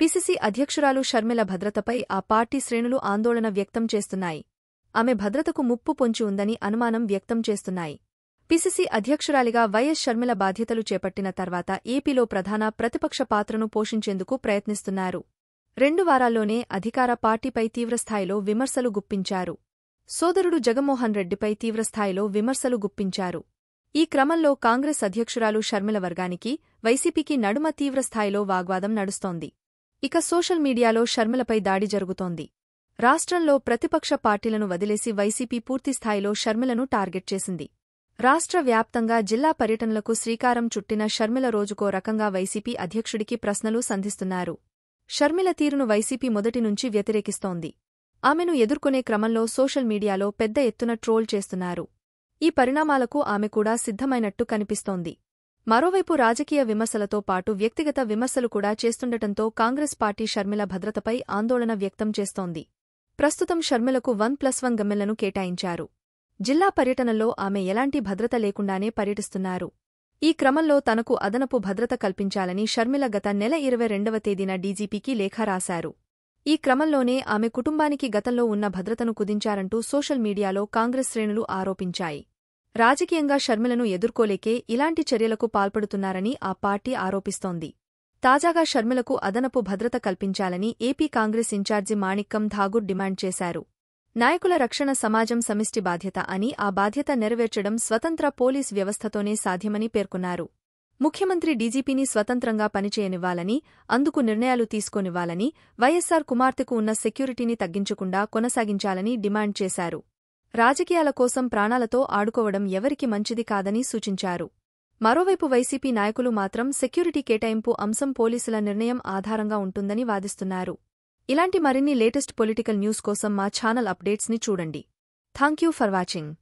PCC అధ్యక్షురాలు షర్మిల భద్రతపై ఆ పార్టీ శ్రేణులు ఆందోళన వ్యక్తం చేస్తున్నాయి. ఆమె భద్రతకు ముప్పు పొంచి ఉందని అనుమానం వ్యక్తం చేస్తున్నాయి. పిసిసి అధ్యక్షురాలిగా వైఎస్ షర్మిల బాధ్యతలు చేపట్టిన తర్వాత ఏపీలో ప్రధాన ప్రతిపక్ష పాత్రను పోషించేందుకు ప్రయత్నిస్తున్నారు. 2 వారాల్లోనే అధికార పార్టీపై తీవ్రస్థాయిలో విమర్శలు గుప్పించారు. సోదరుడు జగన్మోహన్ రెడ్డిపై తీవ్రస్థాయిలో విమర్శలు గుప్పించారు. ఈ క్రమంలో కాంగ్రెస్ అధ్యక్షురాలు షర్మిల వర్గానికి, వైసీపీకి నడుమ తీవ్రస్థాయిలో వాగ్వాదం నడుస్తోంది. ఇక సోషల్ మీడియాలో షర్మిలపై దాడి జరుగుతోంది. రాష్ట్రంలో ప్రతిపక్ష పార్టీలను వదిలేసి వైసీపీ పూర్తిస్థాయిలో షర్మిలను టార్గెట్ చేసింది. రాష్ట్ర వ్యాప్తంగా జిల్లా పర్యటనలకు శ్రీకారం చుట్టిన షర్మిల రోజుకో రకంగా వైసీపీ అధ్యక్షుడికి ప్రశ్నలు సంధిస్తున్నారు. షర్మిల తీరును వైసీపీ మొదటి నుంచి వ్యతిరేకిస్తోంది. ఆమెను ఎదుర్కొనే క్రమంలో సోషల్ మీడియాలో పెద్ద ఎత్తున ట్రోల్ చేస్తున్నారు. ఈ పరిణామాలకు ఆమె కూడా సిద్ధమైనట్టు కనిపిస్తోంది. మరోవైపు రాజకీయ విమర్శలతో పాటు వ్యక్తిగత విమర్శలు కూడా చేస్తుండటంతో కాంగ్రెస్ పార్టీ షర్మిల భద్రతపై ఆందోళన వ్యక్తం చేస్తోంది. ప్రస్తుతం షర్మిలకు 1+1 గమ్మెలను కేటాయించారు. జిల్లా పర్యటనల్లో ఆమె ఎలాంటి భద్రత లేకుండానే పర్యటిస్తున్నారు. ఈ క్రమంలో తనకు అదనపు భద్రత కల్పించాలని షర్మిల గత నెల 22వ తేదీన డీజీపీకి లేఖ రాశారు. ఈ క్రమంలోనే ఆమె కుటుంబానికి గతంలో ఉన్న భద్రతను కుదించారంటూ సోషల్ మీడియాలో కాంగ్రెస్ శ్రేణులు ఆరోపించాయి. రాజకీయంగా షర్మిలను ఎదుర్కోలేకే ఇలాంటి చర్యలకు పాల్పడుతున్నారని ఆ పార్టీ ఆరోపిస్తోంది. తాజాగా షర్మిలకు అదనపు భద్రత కల్పించాలని AP Congress incharge Manickam Tagore demand చేశారు. నాయకుల రక్షణ సమాజం సమిష్టి బాధ్యత అని, ఆ బాధ్యత నెరవేర్చడం స్వతంత్ర పోలీస్ వ్యవస్థతోనే సాధ్యమని పేర్కొన్నారు. ముఖ్యమంత్రి డీజీపీని స్వతంత్రంగా పనిచేయనివ్వాలని, అందుకు నిర్ణయాలు తీసుకోనివ్వాలని, వైఎస్సార్ కుమార్తెకు ఉన్న సెక్యూరిటీని తగ్గించకుండా కొనసాగించాలని డిమాండ్ చేశారు. రాజకీయాల కోసం ప్రాణాలతో ఆడుకోవడం ఎవరికి మంచిది కాదని సూచించారు. మరోవైపు వైసీపీ నాయకులు మాత్రం సెక్యూరిటీ కేటాయింపు అంశం పోలీసుల నిర్ణయం ఆధారంగా ఉంటుందని వాదిస్తున్నారు. ఇలాంటి మరిన్ని లేటెస్ట్ పొలిటికల్ న్యూస్ కోసం మా ఛానల్ అప్డేట్స్ని చూడండి. Thank you for watching.